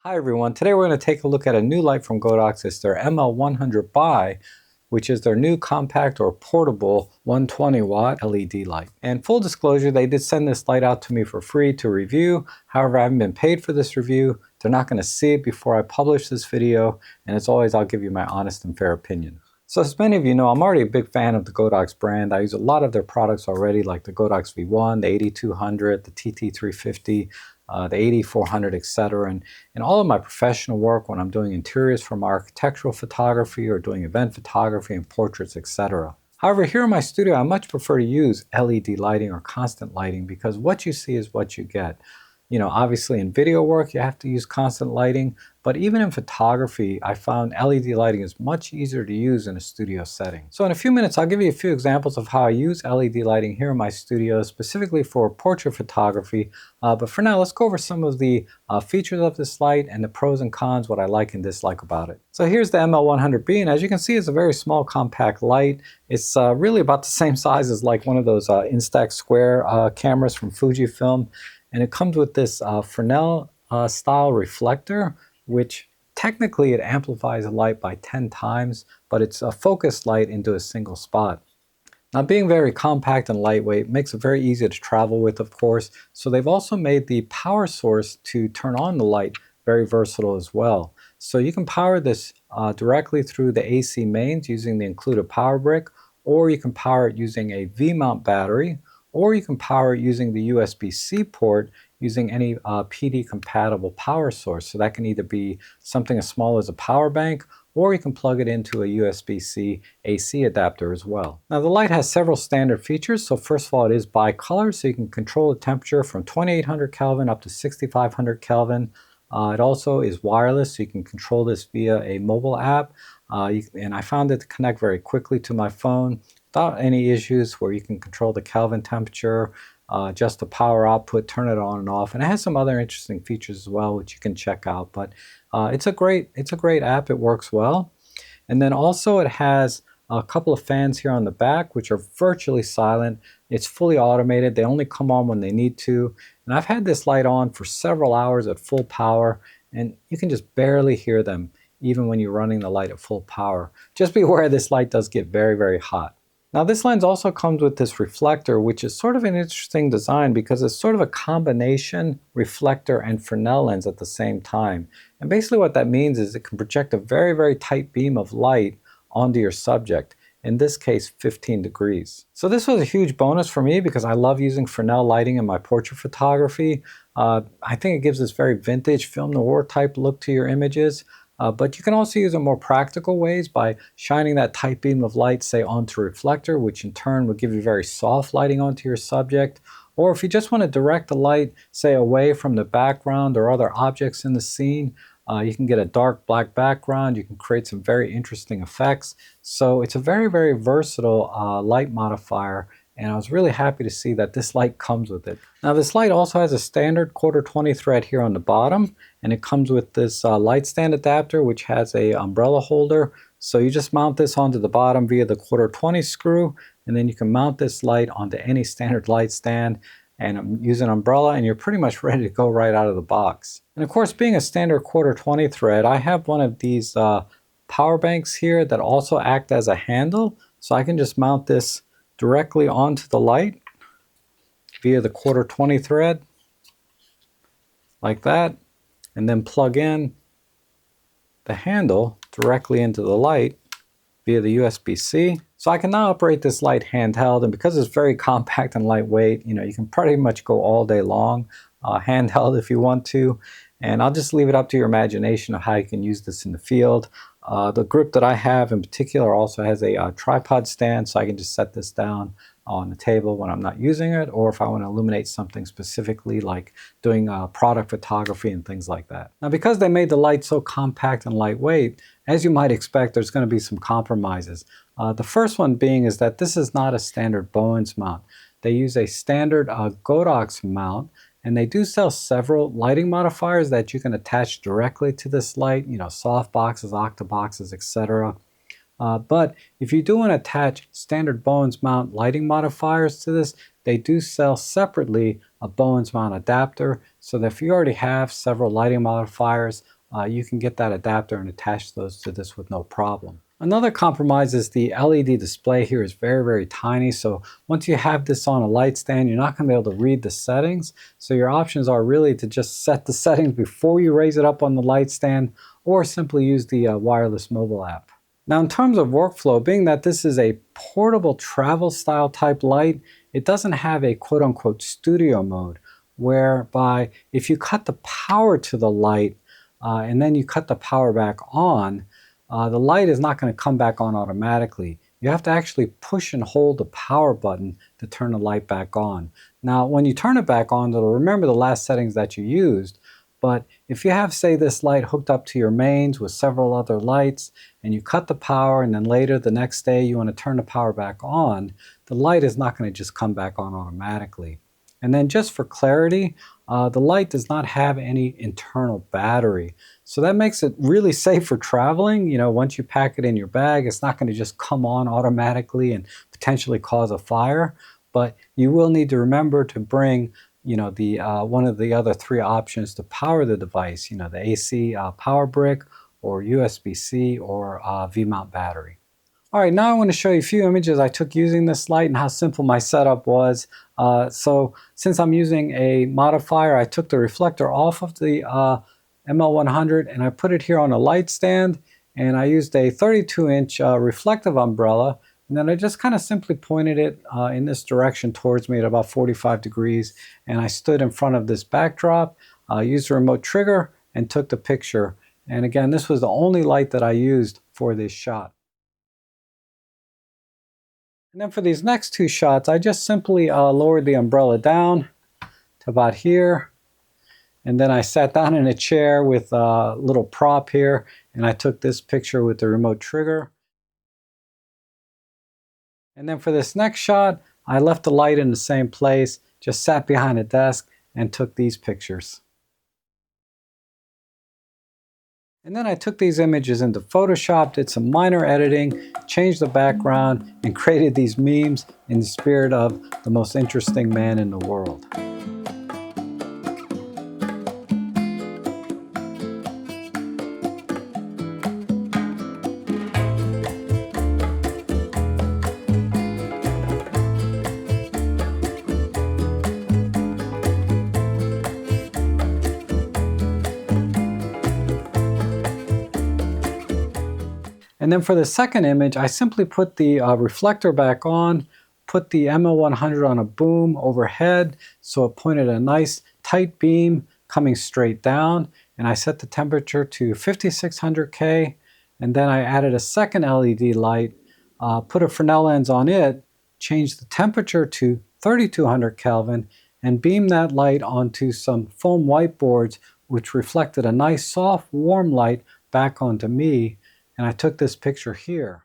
Hi everyone, today we're going to take a look at a new light from Godox. It's their ML100Bi, which is their new compact or portable 120 watt LED light. And full disclosure, they did send this light out to me for free to review. However, I haven't been paid for this review. They're not going to see it before I publish this video. And as always, I'll give you my honest and fair opinion. So as many of you know, I'm already a big fan of the Godox brand. I use a lot of their products already, like the Godox V1, the 8200, the TT350, the 8400, etc. And in all of my professional work, when I'm doing interiors from architectural photography or doing event photography and portraits, etc. However, here in my studio, I much prefer to use LED lighting or constant lighting because what you see is what you get. You know, obviously in video work, you have to use constant lighting, but even in photography, I found LED lighting is much easier to use in a studio setting. So in a few minutes, I'll give you a few examples of how I use LED lighting here in my studio, specifically for portrait photography. But for now, let's go over some of the features of this light and the pros and cons, what I like and dislike about it. So here's the ML100B, and as you can see, it's a very small, compact light. It's really about the same size as like one of those Instax square cameras from Fujifilm. And it comes with this Fresnel style reflector, which technically it amplifies a light by 10 times, but it's a focused light into a single spot. Now, being very compact and lightweight makes it very easy to travel with, of course. So they've also made the power source to turn on the light very versatile as well. So you can power this directly through the AC mains using the included power brick, or you can power it using a V-mount battery, or you can power it using the USB-C port using any PD-compatible power source. So that can either be something as small as a power bank, or you can plug it into a USB-C AC adapter as well. Now the light has several standard features. So first of all, it is bicolor, so you can control the temperature from 2800 Kelvin up to 6500 Kelvin. It also is wireless, so you can control this via a mobile app. And I found it to connect very quickly to my phone without any issues, where you can control the Kelvin temperature, adjust the power output, turn it on and off. And it has some other interesting features as well, which you can check out. But it's a great app. It works well. And then also it has a couple of fans here on the back, which are virtually silent. It's fully automated. They only come on when they need to. And I've had this light on for several hours at full power, and you can just barely hear them even when you're running the light at full power. Just be aware this light does get very, very hot. Now this lens also comes with this reflector, which is sort of an interesting design because it's sort of a combination reflector and Fresnel lens at the same time. And basically what that means is it can project a very, very tight beam of light onto your subject, in this case 15 degrees. So this was a huge bonus for me because I love using Fresnel lighting in my portrait photography. I think it gives this very vintage film noir type look to your images. But you can also use it in more practical ways by shining that tight beam of light, say, onto a reflector, which in turn would give you very soft lighting onto your subject. Or if you just want to direct the light, say, away from the background or other objects in the scene, you can get a dark black background. You can create some very interesting effects. So it's a very, very versatile light modifier. And I was really happy to see that this light comes with it. Now this light also has a standard 1/4-20 thread here on the bottom, and it comes with this light stand adapter, which has a umbrella holder. So you just mount this onto the bottom via the 1/4-20 screw, and then you can mount this light onto any standard light stand and use an umbrella, and you're pretty much ready to go right out of the box. And of course, being a standard 1/4-20 thread, I have one of these power banks here that also act as a handle. So I can just mount this directly onto the light via the 1/4-20 thread, like that, and then plug in the handle directly into the light via the USB-C. So I can now operate this light handheld, and because it's very compact and lightweight, you know, you can pretty much go all day long handheld if you want to. And I'll just leave it up to your imagination of how you can use this in the field. The grip that I have in particular also has a tripod stand, so I can just set this down on the table when I'm not using it, or if I want to illuminate something specifically like doing product photography and things like that. Now because they made the light so compact and lightweight, as you might expect, there's going to be some compromises. The first one being is that this is not a standard Bowens mount. They use a standard Godox mount, and they do sell several lighting modifiers that you can attach directly to this light, you know, softboxes, octaboxes, etc. But if you do want to attach standard Bowens mount lighting modifiers to this, they do sell separately a Bowens mount adapter, so that if you already have several lighting modifiers you can get that adapter and attach those to this with no problem. Another compromise is the LED display here is very, very tiny. So once you have this on a light stand, you're not going to be able to read the settings. So your options are really to just set the settings before you raise it up on the light stand, or simply use the wireless mobile app. Now, in terms of workflow, being that this is a portable travel style type light, it doesn't have a quote unquote studio mode, whereby if you cut the power to the light and then you cut the power back on, the light is not going to come back on automatically. You have to actually push and hold the power button to turn the light back on. Now, when you turn it back on, it'll remember the last settings that you used. But if you have, say, this light hooked up to your mains with several other lights, and you cut the power, and then later the next day you want to turn the power back on, the light is not going to just come back on automatically. And then just for clarity, the light does not have any internal battery. So that makes it really safe for traveling. You know, once you pack it in your bag, it's not going to just come on automatically and potentially cause a fire. But you will need to remember to bring, you know, the one of the other three options to power the device, you know, the AC power brick, or USB-C, or V-mount battery. All right, now I want to show you a few images I took using this light and how simple my setup was. So since I'm using a modifier, I took the reflector off of the ML100 and I put it here on a light stand, and I used a 32-inch reflective umbrella, and then I just kind of simply pointed it in this direction towards me at about 45 degrees, and I stood in front of this backdrop, used a remote trigger, and took the picture. And again, this was the only light that I used for this shot. And then for these next two shots, I just simply lowered the umbrella down to about here. And then I sat down in a chair with a little prop here, and I took this picture with the remote trigger. And then for this next shot, I left the light in the same place, just sat behind a desk and took these pictures. And then I took these images into Photoshop, did some minor editing, changed the background, and created these memes in the spirit of the most interesting man in the world. And then for the second image, I simply put the reflector back on, put the ML100 on a boom overhead, so it pointed a nice tight beam coming straight down, and I set the temperature to 5600 K, and then I added a second LED light, put a Fresnel lens on it, changed the temperature to 3200 Kelvin, and beamed that light onto some foam whiteboards, which reflected a nice soft warm light back onto me. And I took this picture here.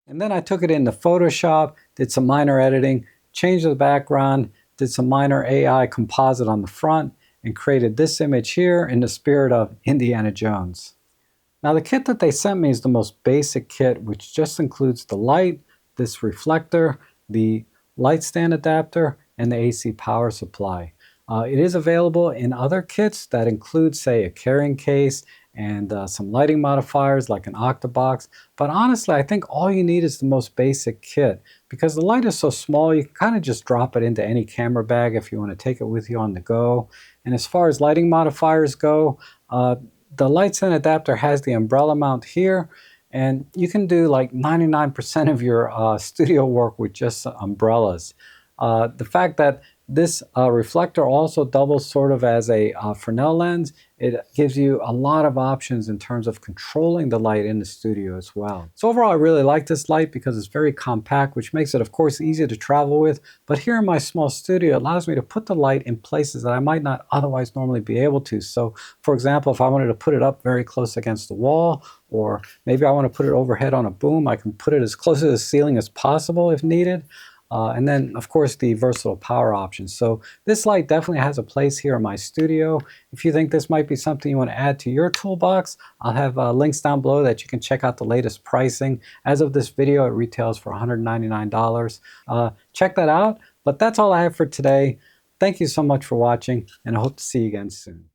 And then I took it into Photoshop, did some minor editing, changed the background, did some minor AI composite on the front, and created this image here in the spirit of Indiana Jones. Now the kit that they sent me is the most basic kit, which just includes the light, this reflector, the light stand adapter, and the AC power supply. It is available in other kits that include, say, a carrying case and some lighting modifiers like an octabox. But honestly, I think all you need is the most basic kit, because the light is so small, you can kind of just drop it into any camera bag if you want to take it with you on the go. And as far as lighting modifiers go, the light stand adapter has the umbrella mount here, and you can do like 99% of your studio work with just umbrellas. The fact that this reflector also doubles sort of as a Fresnel lens, it gives you a lot of options in terms of controlling the light in the studio as well. So overall, I really like this light because it's very compact, which makes it, of course, easy to travel with. But here in my small studio, it allows me to put the light in places that I might not otherwise normally be able to. So, for example, if I wanted to put it up very close against the wall, or maybe I want to put it overhead on a boom, I can put it as close to the ceiling as possible if needed. And then, of course, the versatile power options. So this light definitely has a place here in my studio. If you think this might be something you want to add to your toolbox, I'll have links down below that you can check out the latest pricing. As of this video, it retails for $199. Check that out. But that's all I have for today. Thank you so much for watching, and I hope to see you again soon.